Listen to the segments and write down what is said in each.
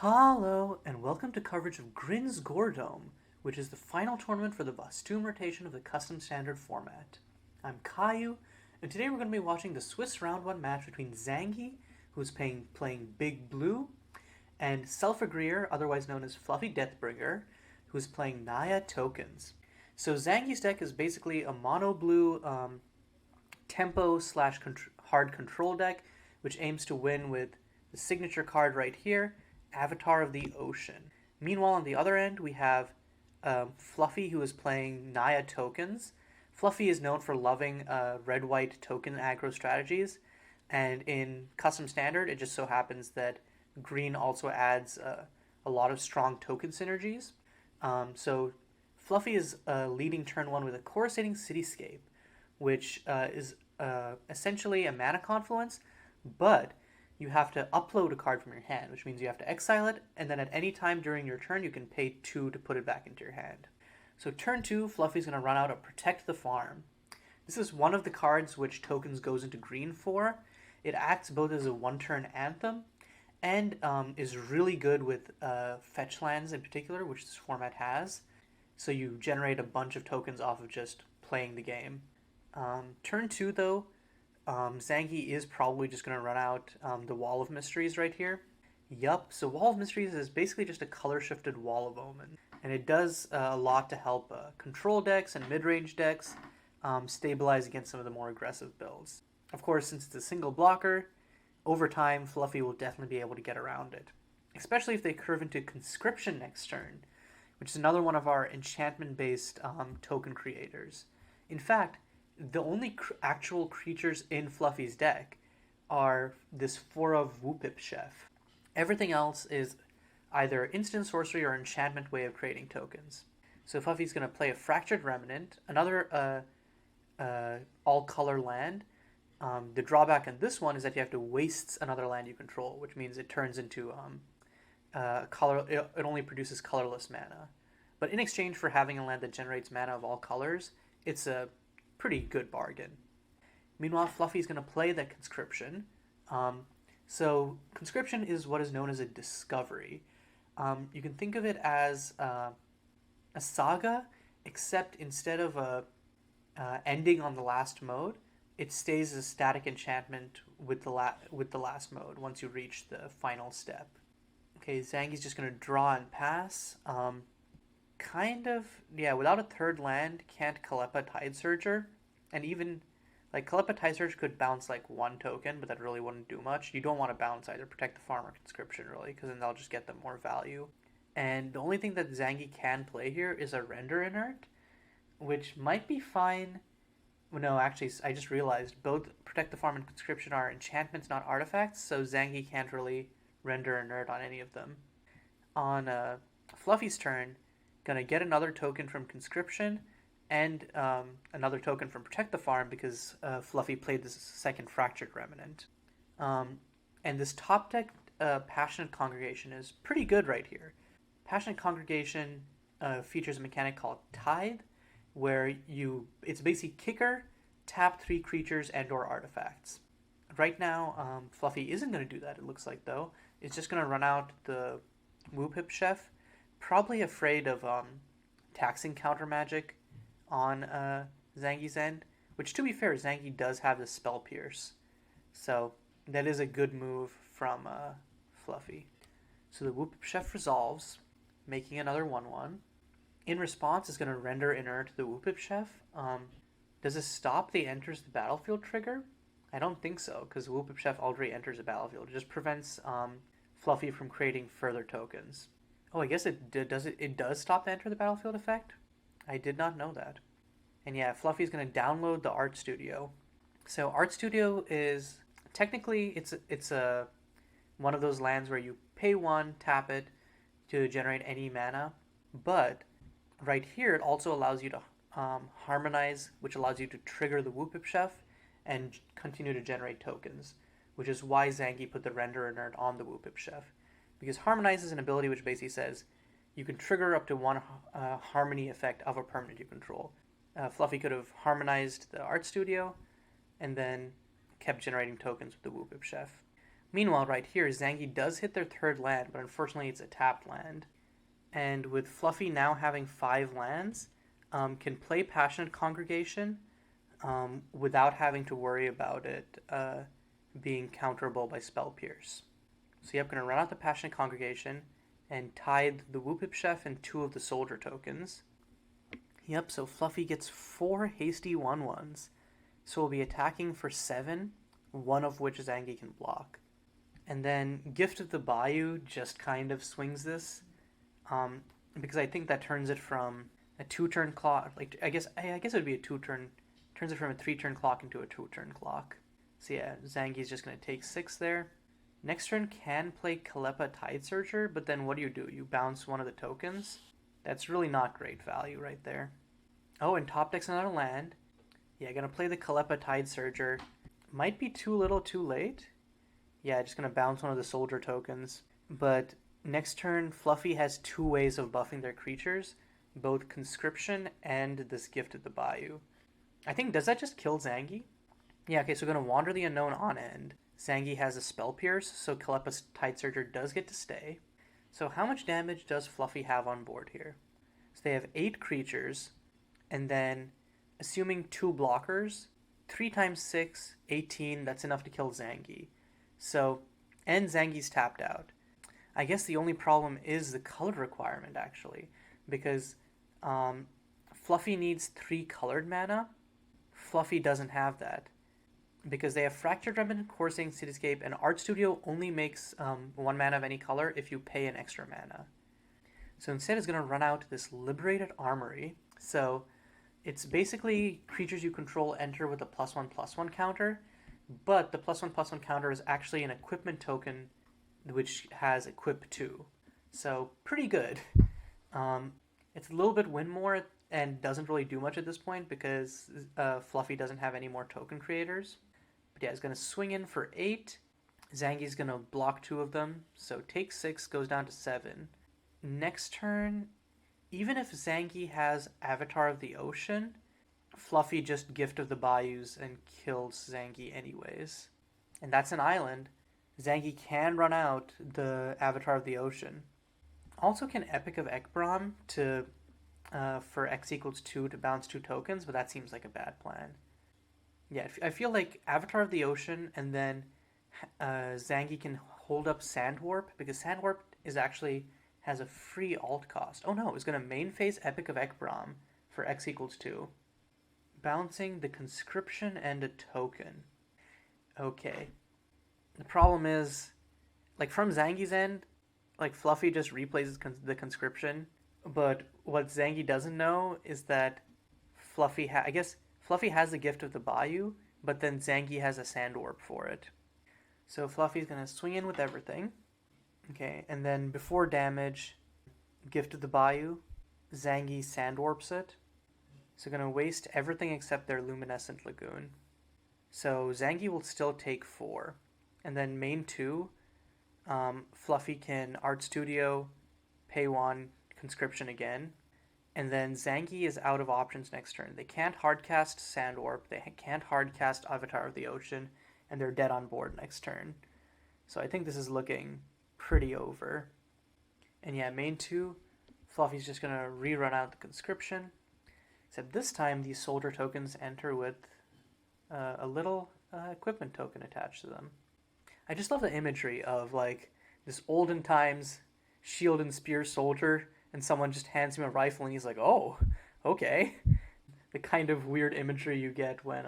Hello, and welcome to coverage of Grin's Gore, which is the final tournament for the Vastoom rotation of the custom standard format. I'm Caillou, and today we're going to be watching the Swiss Round 1 match between Zangy, who's playing Big Blue, and Self-Agreeer, otherwise known as Fluffy Deathbringer, who's playing Naya Tokens. So Zangy's deck is basically a mono-blue tempo slash hard control deck, which aims to win with the signature card right here, Avatar of the Ocean. Meanwhile, on the other end, we have Fluffy, who is playing Naya Tokens. Fluffy is known for loving red-white token aggro strategies, and in Custom Standard, it just so happens that Green also adds a lot of strong token synergies. So Fluffy is leading turn 1 with a Coruscating Cityscape, which is essentially a mana confluence, but you have to upload a card from your hand, which means you have to exile it, and then at any time during your turn, you can pay 2 to put it back into your hand. So turn 2, Fluffy's going to run out a Protect the Farm. This is one of the cards which tokens goes into green for. It acts both as a one-turn anthem and is really good with fetch lands in particular, which this format has. So you generate a bunch of tokens off of just playing the game. Turn 2, though, Zangy is probably just going to run out the Wall of Mysteries right here. Yup, so Wall of Mysteries is basically just a color-shifted Wall of Omen. And it does a lot to help control decks and mid-range decks stabilize against some of the more aggressive builds. Of course, since it's a single blocker, over time, Fluffy will definitely be able to get around it. Especially if they curve into Conscription next turn, which is another one of our enchantment-based token creators. In fact, the only actual creatures in Fluffy's deck are this 4 of Whoopip Chef. Everything else is either instant sorcery or enchantment way of creating tokens. So Fluffy's going to play a Fractured Remnant, another all-color land. The drawback on this one is that you have to waste another land you control, which means it turns into color. It only produces colorless mana. But in exchange for having a land that generates mana of all colors, it's a pretty good bargain. Meanwhile, Fluffy's going to play the Conscription. So Conscription is what is known as a discovery. You can think of it as a saga, except instead of ending on the last mode, it stays as a static enchantment with the last mode once you reach the final step. Okay, Zangy's just going to draw and pass. Without a third land, can't Kalepa Tidesurger, and even, Kalepa Tidesurge could bounce, one token, but that really wouldn't do much. You don't want to bounce either Protect the Farm or Conscription, really, because then they'll just get them more value. And the only thing that Zangy can play here is a Render Inert, which might be fine. No, actually, I just realized both Protect the Farm and Conscription are enchantments, not artifacts, so Zangy can't really Render Inert on any of them. On Fluffy's turn, gonna get another token from Conscription and another token from Protect the Farm because Fluffy played this second Fractured Remnant. And this top deck Passionate Congregation is pretty good right here. Passionate Congregation features a mechanic called Tithe, where it's basically kicker, tap 3 creatures and or artifacts. Right now, Fluffy isn't going to do that, it looks like, though. It's just going to run out the Whoopip Chef, probably afraid of taxing counter magic on Zangy's end, which, to be fair, Zangy does have the Spell Pierce. So that is a good move from Fluffy. So the Whoopip Chef resolves, making another 1/1. In response, it's going to Render Inert the Whoopip Chef. Does this stop the enters the battlefield trigger? I don't think so, because Whoopip Chef already enters the battlefield. It just prevents Fluffy from creating further tokens. Oh, I guess it does stop the enter the battlefield effect? I did not know that. And yeah, Fluffy's going to download the Art Studio. So Art Studio is technically it's a one of those lands where you pay 1, tap it to generate any mana, but right here it also allows you to harmonize, which allows you to trigger the Whoopip Chef and continue to generate tokens, which is why Zangy put the Render Inert on the Whoopip Chef. Because Harmonize is an ability which basically says you can trigger up to 1 harmony effect of a permanent you control. Fluffy could have harmonized the Art Studio and then kept generating tokens with the Whoopip Chef. Meanwhile, right here, Zangy does hit their third land, but unfortunately it's a tapped land. And with Fluffy now having 5 lands, can play Passionate Congregation without having to worry about it being counterable by Spell Pierce. So yep, going to run out the Passionate Congregation and tithe the Whoopip Chef and 2 of the Soldier tokens. Yep, so Fluffy gets 4 hasty 1/1s. So we'll be attacking for 7, one of which Zangy can block. And then Gift of the Bayou just kind of swings this, because I think that turns it from a 2-turn clock. Like I guess it would be a 2-turn. Turns it from a 3-turn clock into a 2-turn clock. So yeah, Zangy's just gonna take 6 there. Next turn can play Kalepa Tidesurger, but then what do? You bounce one of the tokens. That's really not great value right there. Oh, and top deck's another land. Yeah, gonna play the Kalepa Tidesurger. Might be too little too late. Yeah, just gonna bounce one of the soldier tokens. But next turn, Fluffy has 2 ways of buffing their creatures, both Conscription and this Gift of the Bayou. I think, does that just kill Zangy? Yeah, okay, so we're gonna Wander the Unknown on end. Zangy has a Spell Pierce, so Kalepa's Tidesurger does get to stay. So how much damage does Fluffy have on board here? So they have 8 creatures, and then, assuming 2 blockers, 3 times 6, 18, that's enough to kill Zangy. So, and Zangy's tapped out. I guess the only problem is the color requirement, actually, because Fluffy needs 3 colored mana. Fluffy doesn't have that, because they have Fractured Remnant, Coursing Cityscape, and Art Studio only makes 1 mana of any color if you pay an extra mana. So instead it's going to run out this Liberated Armory. So it's basically creatures you control enter with a +1/+1 counter, but the +1/+1 counter is actually an equipment token which has equip 2. So pretty good. It's a little bit win more and doesn't really do much at this point because Fluffy doesn't have any more token creators. But yeah, it's going to swing in for 8. Zangy's going to block 2 of them. So take 6, goes down to 7. Next turn, even if Zangy has Avatar of the Ocean, Fluffy just Gift of the Bayous and kills Zangy anyways. And that's an island. Zangy can run out the Avatar of the Ocean. Also can Epic of Ekbrom to for X equals 2 to bounce 2 tokens, but that seems like a bad plan. Yeah, I feel like Avatar of the Ocean and then Zangy can hold up Sandwarp, because Sandwarp is actually has a free alt cost. Oh no, it's going to main phase Epic of Ekbrom for X equals 2. Bouncing the Conscription and a token. Okay. The problem is, like, from Zangy's end, like, Fluffy just replays the Conscription, but what Zangy doesn't know is that Fluffy I guess Fluffy has the Gift of the Bayou, but then Zangy has a Sandwarp for it. So Fluffy's going to swing in with everything. Okay, and then before damage, Gift of the Bayou, Zangy Sandwarps it. So going to waste everything except their Luminescent Lagoon. So Zangy will still take 4. And then main 2, Fluffy can Art Studio, pay 1, Conscription again. And then Zangy is out of options next turn. They can't hardcast Sandwarp, they can't hardcast Avatar of the Ocean, and they're dead on board next turn. So I think this is looking pretty over. And yeah, main 2, Fluffy's just going to rerun out the Conscription. Except this time, these soldier tokens enter with a little equipment token attached to them. I just love the imagery of, like, this olden times shield and spear soldier, and someone just hands him a rifle, and he's like, oh, okay. The kind of weird imagery you get when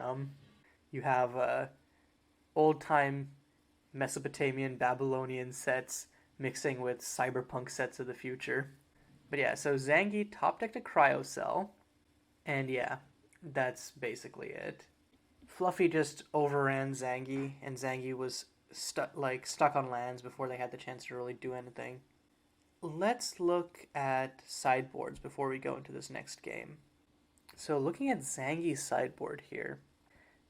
you have old-time Mesopotamian, Babylonian sets mixing with cyberpunk sets of the future. But yeah, so Zangy top-decked a Cryocell, and yeah, that's basically it. Fluffy just overran Zangy, and Zangy was stuck on lands before they had the chance to really do anything. Let's look at sideboards before we go into this next game. So looking at Zangy's sideboard here,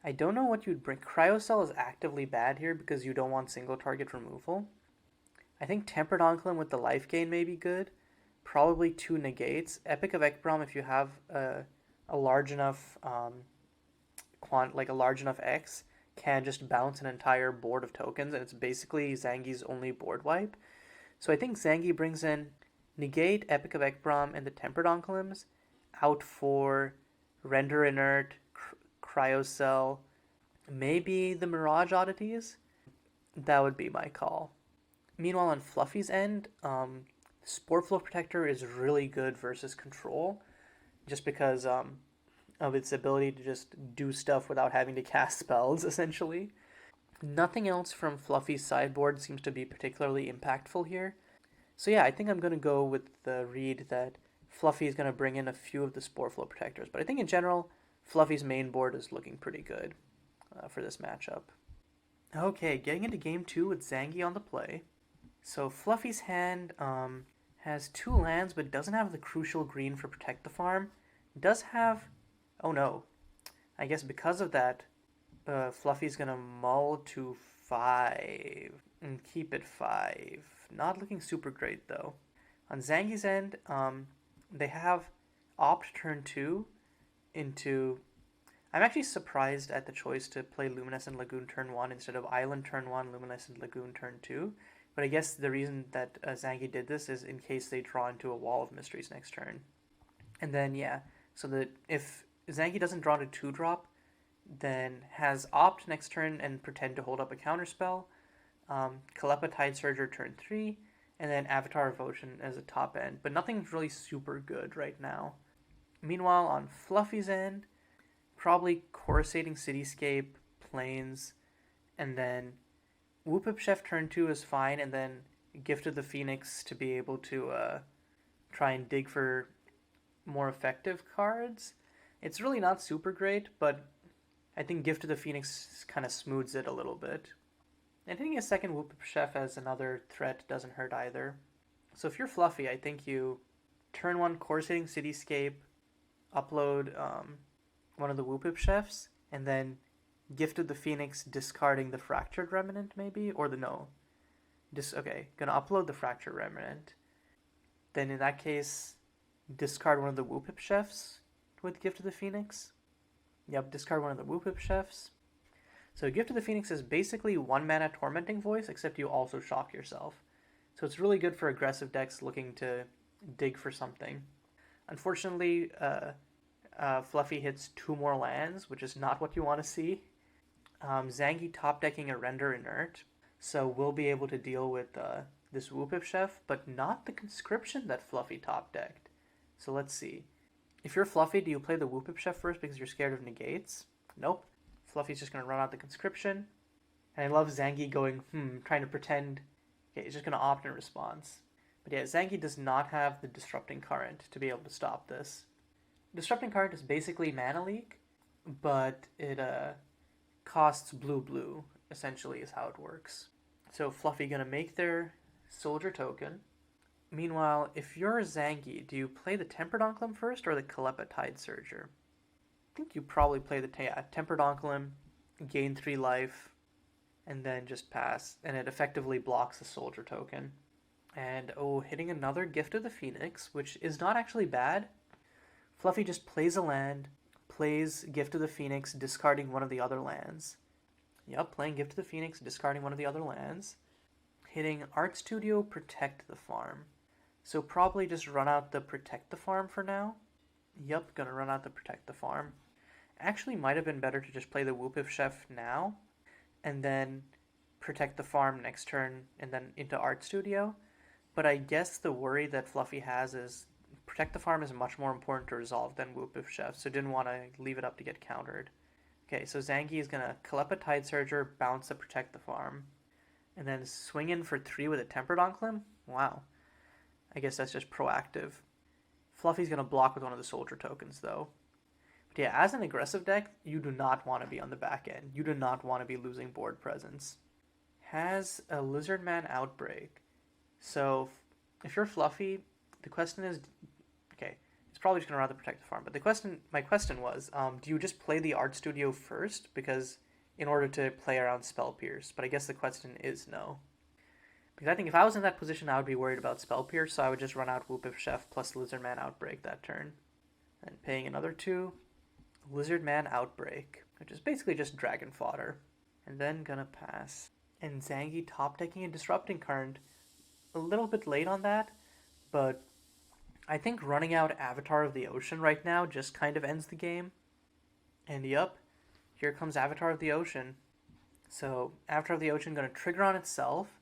I don't know what you'd bring. Cryocell is actively bad here because you don't want single target removal. I think Tempered Onclin with the life gain may be good. Probably 2 negates. Epic of Ekbrom if you have a large enough a large enough X, can just bounce an entire board of tokens, and it's basically Zangy's only board wipe. So I think Zangy brings in Negate, Epic of Ekbrom, and the Tempered Onclims out for Render Inert, Cryocell, maybe the Mirage Oddities. That would be my call. Meanwhile, on Fluffy's end, Spore Flow Protector is really good versus Control, just because of its ability to just do stuff without having to cast spells, essentially. Nothing else from Fluffy's sideboard seems to be particularly impactful here. So yeah, I think I'm going to go with the read that Fluffy is going to bring in a few of the Spore Flow Protectors. But I think in general, Fluffy's main board is looking pretty good for this matchup. Okay, getting into game 2 with Zangy on the play. So Fluffy's hand has 2 lands but doesn't have the crucial green for Protect the Farm. Does have... oh no. I guess because of that, Fluffy's going to mull to 5 and keep it 5. Not looking super great though. On Zangy's end, they have Opt turn 2 into... I'm actually surprised at the choice to play Luminescent Lagoon turn 1 instead of Island turn 1, Luminescent Lagoon turn 2. But I guess the reason that Zangy did this is in case they draw into a Wall of Mysteries next turn. And then, yeah, so that if Zangy doesn't draw into 2-drop, then has Opt next turn and pretend to hold up a counterspell, Kalepa Tidesurger turn 3, and then Avatar of Ocean as a top end. But nothing's really super good right now. Meanwhile, on Fluffy's end, probably Coruscating Cityscape, Plains, and then Whoopip Chef turn 2 is fine, and then Gift of the Phoenix to be able to try and dig for more effective cards. It's really not super great, but I think Gift of the Phoenix kind of smooths it a little bit. And hitting a second Whoopip Chef as another threat doesn't hurt either. So if you're Fluffy, I think you turn 1 Coruscating Cityscape, upload one of the Whoopip Chefs, and then Gift of the Phoenix, discarding the Fractured Remnant, maybe? Or the no. Okay, gonna upload the Fractured Remnant. Then in that case, discard one of the Whoopip Chefs with Gift of the Phoenix. Yep, discard one of the Whoopip Chefs. So Gift of the Phoenix is basically 1-mana Tormenting Voice, except you also shock yourself. So it's really good for aggressive decks looking to dig for something. Unfortunately, Fluffy hits 2 more lands, which is not what you want to see. Zangy top decking a Render Inert, so we'll be able to deal with this Whoopip Chef, but not the Conscription that Fluffy top decked. So let's see. If you're Fluffy, do you play the Whoopip Chef first because you're scared of negates? Nope. Fluffy's just going to run out the Conscription. And I love Zangy going, trying to pretend. Okay, he's just going to opt in response. But yeah, Zangy does not have the Disrupting Current to be able to stop this. Disrupting Current is basically Mana Leak, but it costs blue, essentially is how it works. So Fluffy going to make their Soldier token. Meanwhile, if you're Zangy, do you play the Tempered Onclim first or the Kalepa Tidesurger? I think you probably play the Tempered Onclim, gain 3 life, and then just pass. And it effectively blocks the Soldier token. And hitting another Gift of the Phoenix, which is not actually bad. Fluffy just plays a land, plays Gift of the Phoenix, discarding one of the other lands. Yep, playing Gift of the Phoenix, discarding one of the other lands. Hitting Art Studio, Protect the Farm. So probably just run out the Protect the Farm for now. Yep, gonna run out the Protect the Farm. Actually might have been better to just play the Whoopip Chef now, and then Protect the Farm next turn, and then into Art Studio. But I guess the worry that Fluffy has is Protect the Farm is much more important to resolve than Whoopip Chef, so didn't want to leave it up to get countered. Okay, so Zangy is gonna Kalepa Tidesurger, bounce the Protect the Farm, and then swing in for 3 with a Tempered Onclim? Wow. I guess that's just proactive. Fluffy's going to block with one of the Soldier tokens, though. But yeah, as an aggressive deck, you do not want to be on the back end. You do not want to be losing board presence. Has a Lizardman Outbreak. So, if you're Fluffy, the question is... Okay, it's probably just going to run the Protect the Farm. But my question was, do you just play the Art Studio first? Because in order to play around Spell Pierce. But I guess the question is no. Because I think if I was in that position, I would be worried about Spell Pierce, so I would just run out Whoopip Chef plus Lizardman Outbreak that turn. And paying another 2, Lizardman Outbreak, which is basically just Dragon Fodder. and then gonna pass. And Zangy top decking a Disrupting Current. A little bit late on that, but I think running out Avatar of the Ocean right now just kind of ends the game. And yup, here comes Avatar of the Ocean. So Avatar of the Ocean gonna trigger on itself,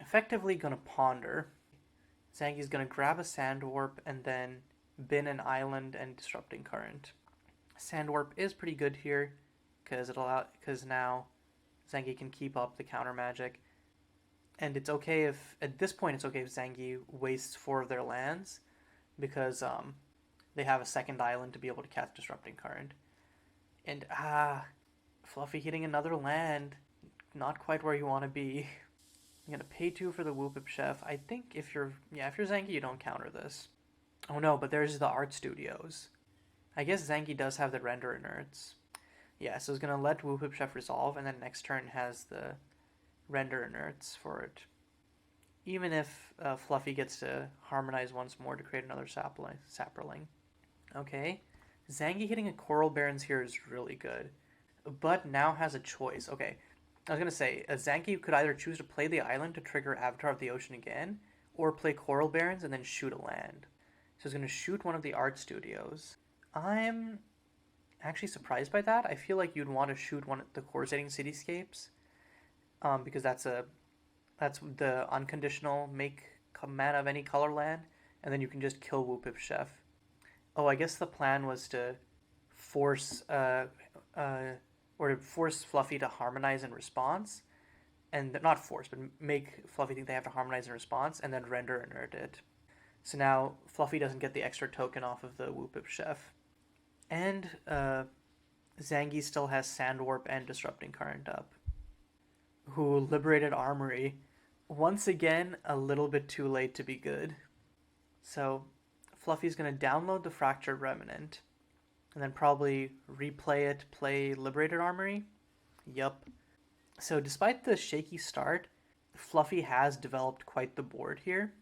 effectively gonna ponder. Zangy's gonna grab a Sand Warp and then bin an Island and Disrupting Current. Sand Warp is pretty good here because now Zangy can keep up the counter magic. And it's okay if, at this point, it's okay if Zangy wastes 4 of their lands because they have a second island to be able to cast Disrupting Current. And Fluffy hitting another land. Not quite where you want to be. I'm going to pay 2 for the Whoopip Chef. I think if you're Zangy, you don't counter this. Oh no, but there's the Art Studios. I guess Zangy does have the Render Inerts. Yeah, so it's going to let Whoopip Chef resolve, and then next turn has the Render Inerts for it. Even if Fluffy gets to harmonize once more to create another Saproling. Okay, Zangy hitting a Coral Barons here is really good, but now has a choice. Okay, I was going to say, Zangy could either choose to play the island to trigger Avatar of the Ocean again, or play Coral Barons and then shoot a land. So he's going to shoot one of the Art Studios. I'm actually surprised by that. I feel like you'd want to shoot one of the Corsating Cityscapes, because that's the unconditional make mana of any color land, and then you can just kill Whoopip Chef. Oh, I guess the plan was to force Fluffy to harmonize in response, and not force, but make Fluffy think they have to harmonize in response, and then render inert it. So now Fluffy doesn't get the extra token off of the Whoopip Chef. And Zangy still has Sand Warp and Disrupting Current up. Who liberated Armory. Once again, a little bit too late to be good. So Fluffy's going to download the Fractured Remnant, and then probably replay it, play Liberated Armory. Yup. So despite the shaky start, Fluffy has developed quite the board here.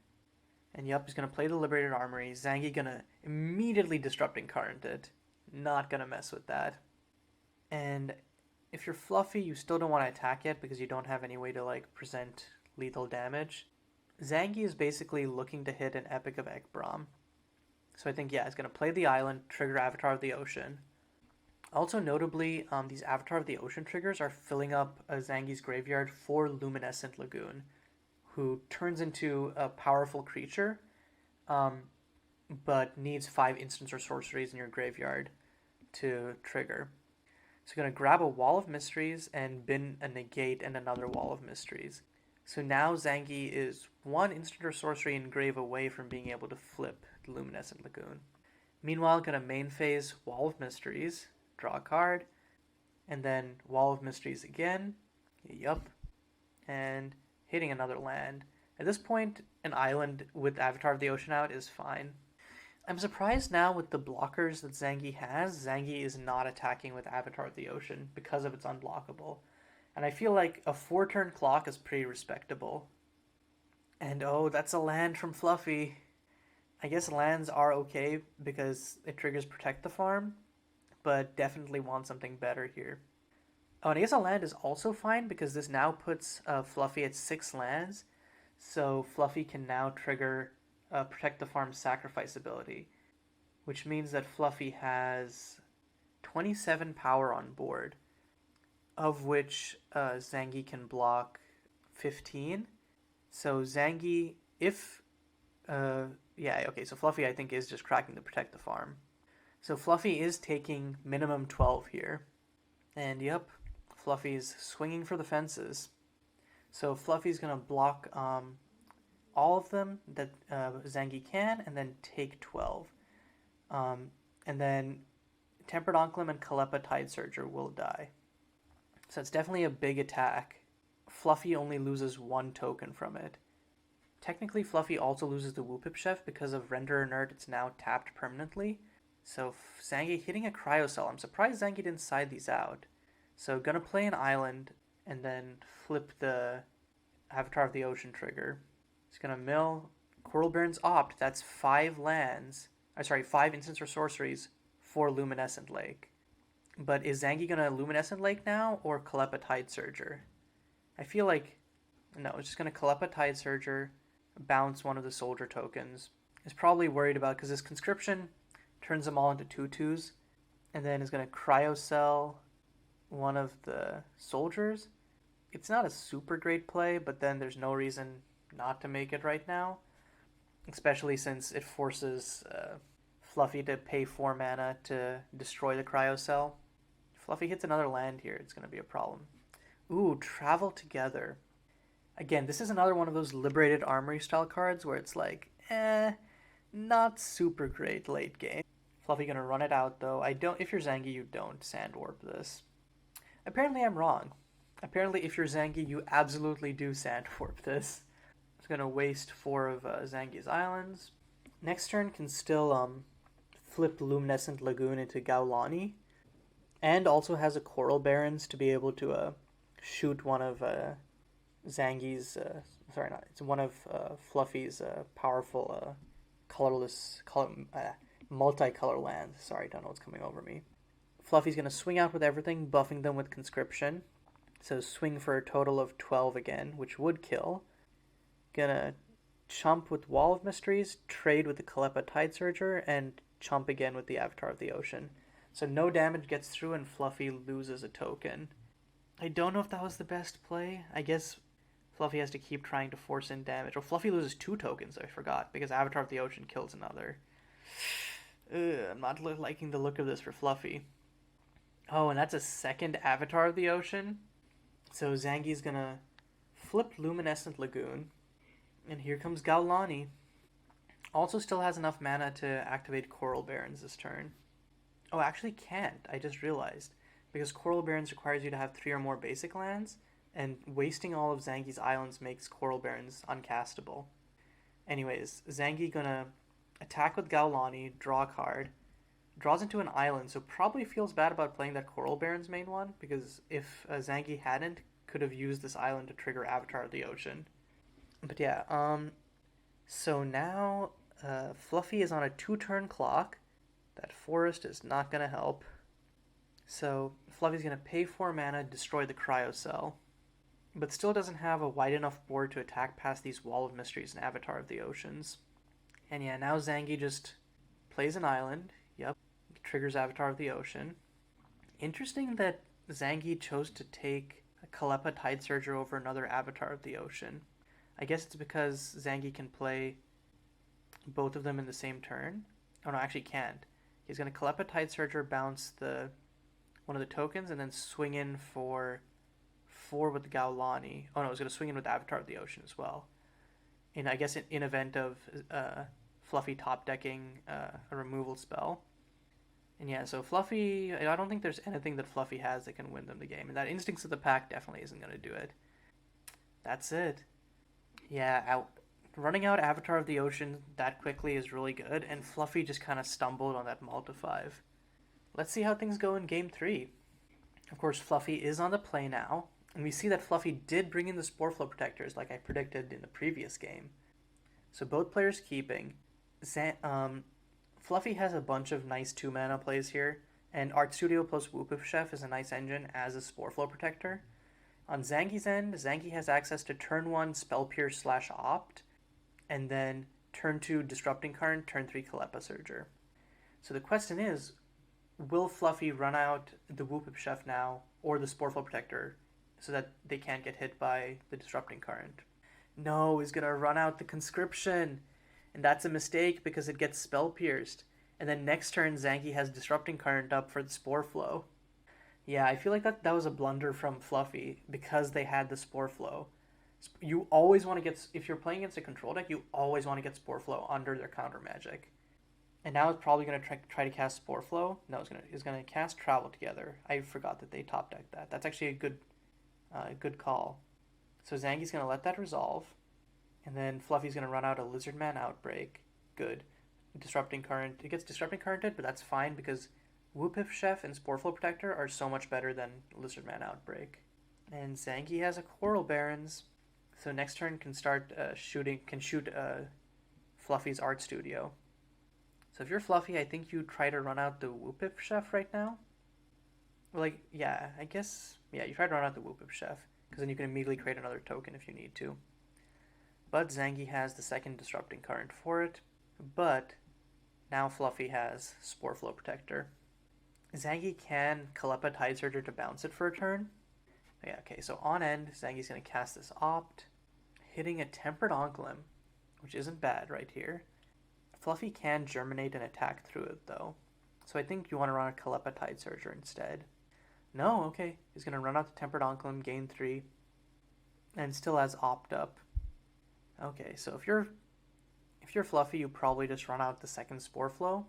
And yup, he's going to play the Liberated Armory. Zangy going to immediately Disrupting Current it. Not going to mess with that. And if you're Fluffy, you still don't want to attack yet because you don't have any way to present lethal damage. Zangy is basically looking to hit an Epic of Ekbrom. So I think, he's going to play the island, trigger Avatar of the Ocean. Also notably, these Avatar of the Ocean triggers are filling up Zangy's graveyard for Luminescent Lagoon, who turns into a powerful creature, but needs 5 instants or sorceries in your graveyard to trigger. So you're going to grab a Wall of Mysteries and bin a Negate and another Wall of Mysteries. So now Zangy is 1 instant or sorcery engrave away from being able to flip the Luminescent Lagoon. Meanwhile, going to main phase Wall of Mysteries, draw a card, and then Wall of Mysteries again, yup, and hitting another land. At this point, an island with Avatar of the Ocean out is fine. I'm surprised now with the blockers that Zangy has, Zangy is not attacking with Avatar of the Ocean because of its unblockable. And I feel like a 4-turn clock is pretty respectable. And oh, that's a land from Fluffy. I guess lands are okay because it triggers Protect the Farm, but definitely want something better here. Oh, and I guess a land is also fine because this now puts Fluffy at 6 lands, so Fluffy can now trigger Protect the Farm's sacrifice ability, which means that Fluffy has 27 power on board, of which Zangy can block 15. So Zangy, so Fluffy I think is just cracking the Protect the Farm. So Fluffy is taking minimum 12 here. And yep, Fluffy's swinging for the fences. So Fluffy's going to block all of them that Zangy can, and then take 12. And then Tempered Onclum and Kalepa Tidesurger will die. So it's definitely a big attack. Fluffy only loses 1 token from it. Technically, Fluffy also loses the Whoopip Chef because of Render Inert. It's now tapped permanently. So Zangy hitting a Cryo Cell. I'm surprised Zangy didn't side these out. So gonna play an island and then flip the Avatar of the Ocean trigger. He's gonna mill Coral Barons Opt. That's 5 instants or sorceries for Luminescent Lake. But is Zangy gonna Luminescent Lake now or Kalepa Tide Surger? I feel like no, it's just gonna Kalepa Tide Surger, bounce one of the soldier tokens. Is probably worried about because his conscription turns them all into 2/2s, and then is gonna Cryocell one of the soldiers. It's not a super great play, but then there's no reason not to make it right now, especially since it forces Fluffy to pay 4 mana to destroy the Cryocell. If Fluffy hits another land here, it's going to be a problem. Ooh, Travel Together. Again, this is another one of those Liberated Armory style cards where it's like, not super great late game. Fluffy gonna run it out though. If you're Zangy, you don't Sand Warp this. Apparently I'm wrong. Apparently if you're Zangy, you absolutely do Sand Warp this. It's gonna waste 4 of Zangy's islands. Next turn can still flip Luminescent Lagoon into Gaulani. And also has a Coral Barrens to be able to shoot one of Zangy's, it's one of Fluffy's powerful multicolor lands. Sorry, don't know what's coming over me. Fluffy's going to swing out with everything, buffing them with Conscription. So swing for a total of 12 again, which would kill. Gonna chump with Wall of Mysteries, trade with the Kalepa Tide Surger, and chump again with the Avatar of the Ocean. So no damage gets through and Fluffy loses a token. I don't know if that was the best play. I guess Fluffy has to keep trying to force in damage. Or Fluffy loses 2 tokens, I forgot, because Avatar of the Ocean kills another. I'm not liking the look of this for Fluffy. Oh, and that's a second Avatar of the Ocean. So Zangy's gonna flip Luminescent Lagoon. And here comes Gaulani. Also still has enough mana to activate Coral Barrens this turn. Oh, actually can't. I just realized. Because Coral Barrens requires you to have 3 or more basic lands, and wasting all of Zangy's islands makes Coral Barrens uncastable. Anyways, Zangy gonna attack with Gaulani, draw a card, draws into an island, so probably feels bad about playing that Coral Barrens main one, because if Zangy hadn't, could have used this island to trigger Avatar of the Ocean. But yeah, so now Fluffy is on a 2-turn clock. That forest is not gonna help. So Fluffy's gonna pay 4 mana, destroy the Cryocell, but still doesn't have a wide enough board to attack past these Wall of Mysteries and Avatar of the Oceans. And yeah, now Zangy just plays an island. Yep, triggers Avatar of the Ocean. Interesting that Zangy chose to take a Kalepa Tide Surger over another Avatar of the Ocean. I guess it's because Zangy can play both of them in the same turn. Oh no, actually can't. He's going to Kalepa Tide Surger, bounce one of the tokens, and then swing in for 4 with the Gaulani. Oh no, he's going to swing in with Avatar of the Ocean as well. And I guess in event of Fluffy top decking a removal spell. And yeah, so Fluffy, I don't think there's anything that Fluffy has that can win them the game. And that Instincts of the Pack definitely isn't going to do it. That's it. Yeah, running out Avatar of the Ocean that quickly is really good, and Fluffy just kind of stumbled on that Mull to 5. Let's see how things go in Game 3. Of course, Fluffy is on the play now, and we see that Fluffy did bring in the Spore Flow Protectors like I predicted in the previous game. So both players keeping. Fluffy has a bunch of nice 2-mana plays here, and Art Studio plus Whoopif Chef is a nice engine as a Spore Flow Protector. On Zangy's end, Zangy has access to turn 1 Spell Pierce / Opt, and then turn 2 Disrupting Current, turn 3 Kalepa Surger. So the question is, will Fluffy run out the Whoopif Chef now, or the Spore Flow Protector, so that they can't get hit by the Disrupting Current? No, he's going to run out the Conscription, and that's a mistake because it gets Spell Pierced. And then next turn, Zangy has Disrupting Current up for the Spore Flow. Yeah, I feel like that was a blunder from Fluffy because they had the Spore Flow. You always want to get, if you're playing against a control deck, you always want to get Spore Flow under their counter magic. And now it's probably going to try to cast Spore Flow. No, it's going to cast Travel Together. I forgot that they top decked that. That's actually a good call. So Zangy's going to let that resolve. And then Fluffy's going to run out a Lizardman Outbreak. Good. Disrupting Current. It gets Disrupting Currented, but that's fine because Whoopif Chef and Spore Flow Protector are so much better than Lizardman Outbreak. And Zangy has a Coral Barrens. So next turn can start shoot Fluffy's Art Studio. So if you're Fluffy, I think you try to run out the Whoopif Chef right now. like, yeah, I guess, yeah, you try to run out the Whoop Chef, because then you can immediately create another token if you need to. But Zangy has the second Disrupting Current for it, but now Fluffy has Spore Flow Protector. Zangy can Kalepa Tidesurger to bounce it for a turn. Yeah, okay, so on end, Zangy's going to cast this Opt, hitting a Tempered Oncolym, which isn't bad right here. Fluffy can Germinate and attack through it, though. So I think you want to run a Kalepa Tidesurger instead. No, okay. He's going to run out the Tempered Oncolym, gain 3, and still has Opt up. Okay, so if you're Fluffy, you probably just run out the second Spore Flow.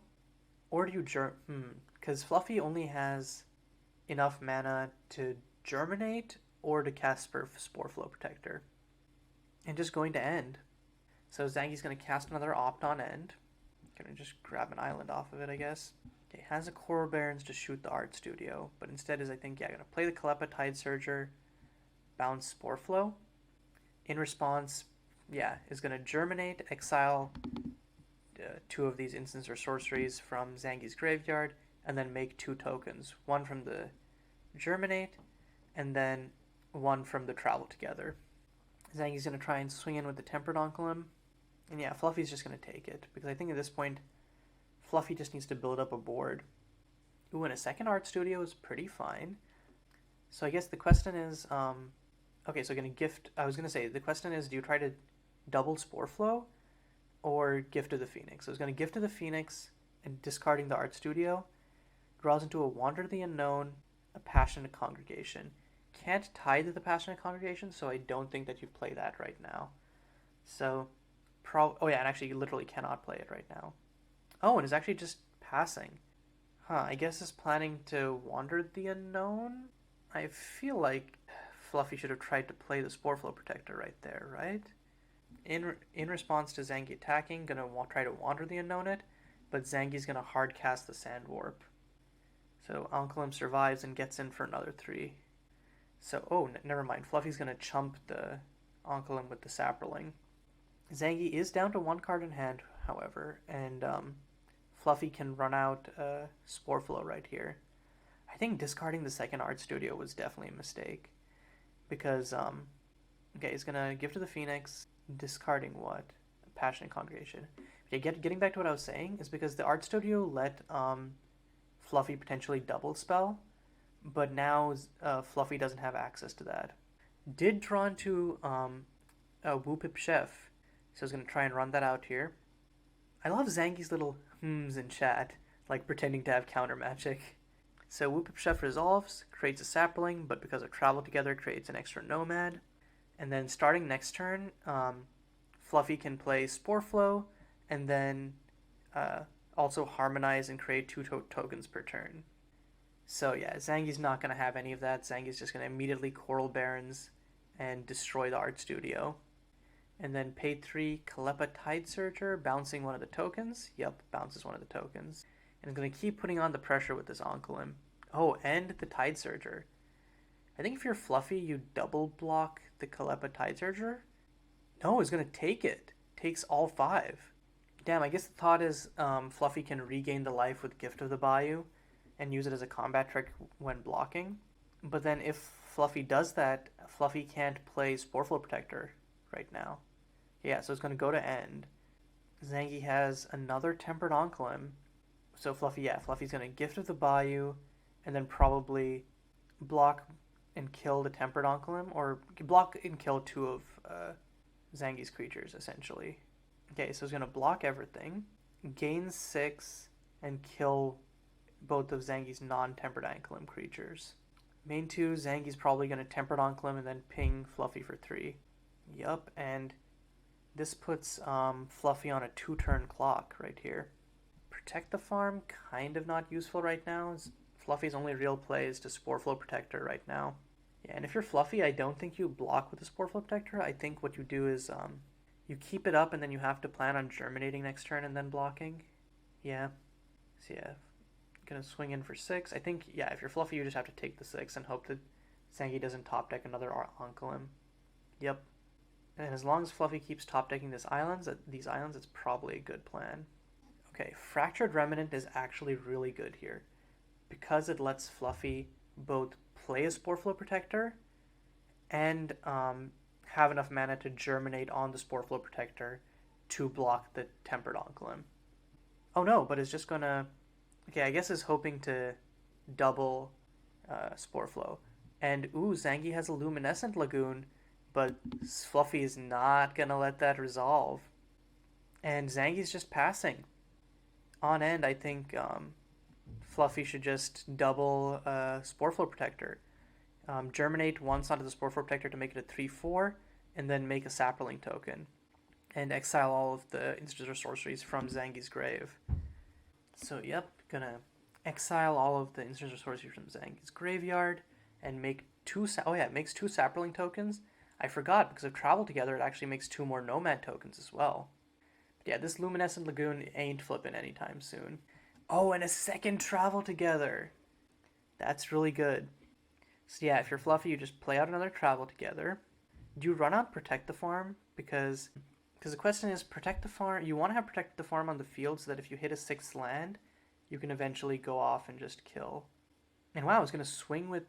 Or do you because Fluffy only has enough mana to Germinate or to cast Spore Flow Protector. And just going to end. So Zangy's going to cast another Opt on end. Gonna just grab an island off of it, I guess. Okay, has a Coral Barrens to shoot the Art Studio, but instead is, I think, yeah, gonna play the Kalepa Tidesurger, bounce Spore Flow. In response, yeah, is gonna Germinate, exile 2 of these instants or sorceries from Zangy's graveyard, and then make 2 tokens. 1 from the Germinate, and then 1 from the Travel Together. Zangy's gonna try and swing in with the Tempered Oncolym. And yeah, Fluffy's just going to take it, because I think at this point, Fluffy just needs to build up a board. Ooh, and a second Art Studio is pretty fine. So I guess the question is, okay, so going to gift, I was going to say, the question is, do you try to double Spore Flow, or Gift to the Phoenix? So I was going to Gift to the Phoenix, and discarding the Art Studio, draws into a Wander the Unknown, a Passionate Congregation. Can't tie to the Passionate Congregation, so I don't think that you play that right now. So... oh yeah, and actually you literally cannot play it right now. Oh, and it's actually just passing. Huh, I guess it's planning to Wander the Unknown? I feel like Fluffy should have tried to play the Spore Flow Protector right there, right? In response to Zangy attacking, gonna try to Wander the Unknown it, but Zangy's gonna hard cast the Sand Warp. So Oncolym survives and gets in for another 3. So, oh, never mind. Fluffy's gonna chump the Oncolym with the Saproling. Zangy is down to 1 card in hand, however, and Fluffy can run out Spore Flow right here. I think discarding the second Art Studio was definitely a mistake, because, okay, he's going to Gift to the Phoenix, discarding what? Passionate Congregation. Okay, getting back to what I was saying, is because the Art Studio let Fluffy potentially double spell, but now Fluffy doesn't have access to that. Did draw into Whoop Chef, so I was going to try and run that out here. I love Zangy's little hmms in chat, like pretending to have counter magic. So Whoop Chef resolves, creates a Sapling, but because of Travel Together, creates an extra Nomad. And then starting next turn, Fluffy can play Spore Flow, and then also Harmonize and create 2 tokens per turn. So yeah, Zangy's not going to have any of that. Zangy's just going to immediately Coral Barrens and destroy the Art Studio. And then pay 3 Kalepa Tidesurger, bouncing 1 of the tokens. Yep, bounces 1 of the tokens. And I'm going to keep putting on the pressure with this Oncolym. Oh, and the Tidesurger. I think if you're Fluffy, you double block the Kalepa Tidesurger. No, it's going to take it. Takes all 5. Damn, I guess the thought is Fluffy can regain the life with Gift of the Bayou and use it as a combat trick when blocking. But then if Fluffy does that, Fluffy can't play Spore Flow Protector right now. Yeah, so it's going to go to end. Zangy has another Tempered Oncolym. So Fluffy's going to Gift of the Bayou, and then probably block and kill the Tempered Oncolym, or block and kill 2 of Zangy's creatures, essentially. Okay, so he's going to block everything, gain 6, and kill both of Zangy's non-Tempered Oncolym creatures. Main 2, Zangy's probably going to Tempered Oncolym and then ping Fluffy for 3. Yup, and this puts Fluffy on a 2-turn clock right here. Protect the farm, kind of not useful right now. Fluffy's only real play is to Spore Flow Protector right now. Yeah, and if you're Fluffy, I don't think you block with the Spore Flow Protector. I think what you do is you keep it up and then you have to plan on Germinating next turn and then blocking. Yeah. So yeah, gonna swing in for 6. I think, yeah, if you're Fluffy, you just have to take the 6 and hope that Zangy doesn't top deck another Oncolym. Yep. And as long as Fluffy keeps top decking these islands, it's probably a good plan. Okay, Fractured Remnant is actually really good here, because it lets Fluffy both play a Spore Flow Protector and have enough mana to germinate on the Spore Flow Protector to block the Tempered Onclim. Oh no, but it's just gonna... Okay, I guess it's hoping to double Spore Flow. And ooh, Zangy has a Luminescent Lagoon, but Fluffy is not gonna let that resolve. And Zangy's just passing. On end, I think Fluffy should just double Spore Flow Protector. Germinate once onto the Spore Flow Protector to make it a 3/4, and then make a Saproling token. And exile all of the instants or sorceries from Zangy's grave. So, yep, gonna exile all of the instants or sorceries from Zangy's graveyard, and make it makes 2 Saproling tokens. I forgot, because of Travel Together, it actually makes 2 more Nomad tokens as well. But yeah, this Luminescent Lagoon ain't flipping anytime soon. Oh, and a second Travel Together. That's really good. So yeah, if you're Fluffy, you just play out another Travel Together. Do you run out Protect the Farm? Because the question is, Protect the Farm, you want to have Protect the Farm on the field so that if you hit a 6th land, you can eventually go off and just kill. And wow, it's going to swing with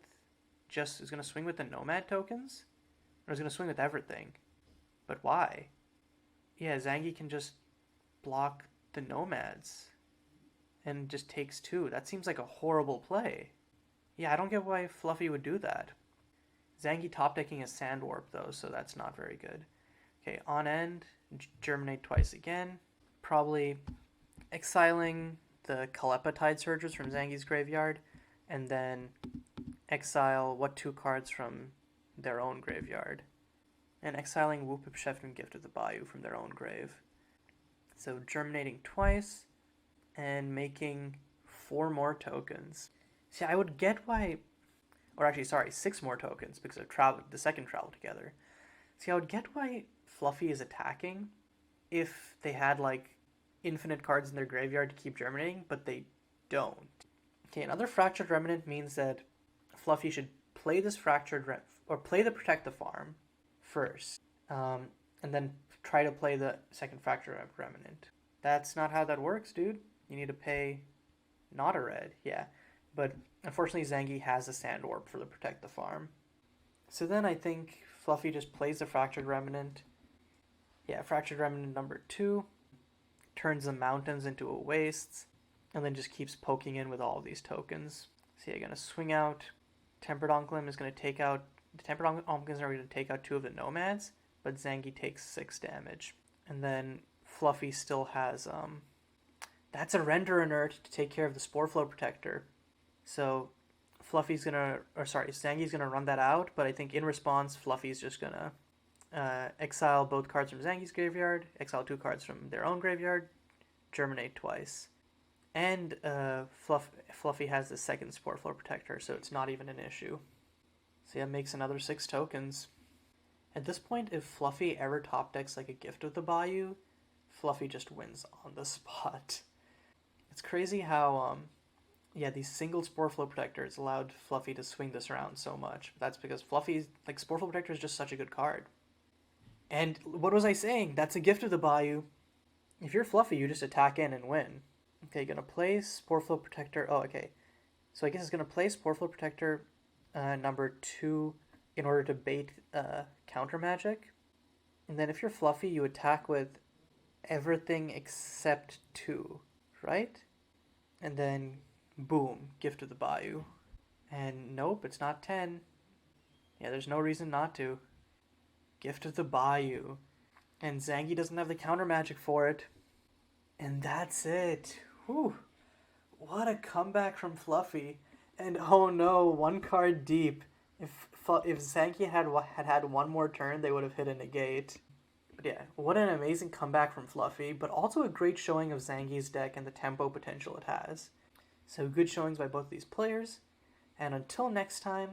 the Nomad tokens? Or it's going to swing with everything. But why? Yeah, Zangy can just block the Nomads and just takes 2. That seems like a horrible play. Yeah, I don't get why Fluffy would do that. Zangy top decking a Sandwarp though, so that's not very good. Okay, on end, germinate twice again. Probably exiling the Kalepa Tidesurgers from Zangy's graveyard, and then exile 2 cards from their own graveyard. And exiling Whoopip Chef and Gift of the Bayou from their own grave. So germinating twice, and making 4 more tokens. See, I would get why... Or actually, sorry, 6 more tokens because of the second Travel Together. See, I would get why Fluffy is attacking if they had, like, infinite cards in their graveyard to keep germinating, but they don't. Okay, another Fractured Remnant means that Fluffy should play this play the Protect the Farm first, and then try to play the second Fractured Remnant. That's not how that works, dude. You need to pay not a red, yeah. But unfortunately, Zangy has a Sandwarp for the Protect the Farm. So then I think Fluffy just plays the Fractured Remnant. Yeah, Fractured Remnant number 2. Turns the mountains into a wastes. And then just keeps poking in with all of these tokens. So yeah, gonna swing out. Tempered Onclim is gonna take out... The Tempered Onclims are gonna take out 2 of the Nomads. But Zangy takes 6 damage. And then Fluffy still has... That's a Render Inert to take care of the Spore Flow Protector. So Zangy's gonna run that out, but I think in response, Fluffy's just gonna exile both cards from Zangy's graveyard, exile 2 cards from their own graveyard, germinate twice. And Fluffy has the second Spore Flow Protector, so it's not even an issue. So yeah, makes another 6 tokens. At this point, if Fluffy ever top decks like a Gift of the Bayou, Fluffy just wins on the spot. It's crazy how... these single Spore Flow Protectors allowed Fluffy to swing this around so much. That's because Spore Flow Protector is just such a good card. And what was I saying? That's a Gift of the Bayou. If you're Fluffy, you just attack in and win. Okay, gonna play Spore Flow Protector. Oh, okay. So I guess it's gonna play Spore Flow Protector number 2 in order to bait counter magic. And then if you're Fluffy, you attack with everything except 2, right? And then... boom, Gift of the Bayou. And nope, it's not 10. Yeah, there's no reason not to. Gift of the Bayou. And Zangy doesn't have the counter magic for it. And that's it. Whew. What a comeback from Fluffy. And oh no, 1 card deep. If Zangy had 1 more turn, they would have hit a negate. But yeah, what an amazing comeback from Fluffy, but also a great showing of Zangy's deck and the tempo potential it has. So good showings by both these players, and until next time,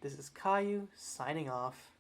this is Caillou signing off.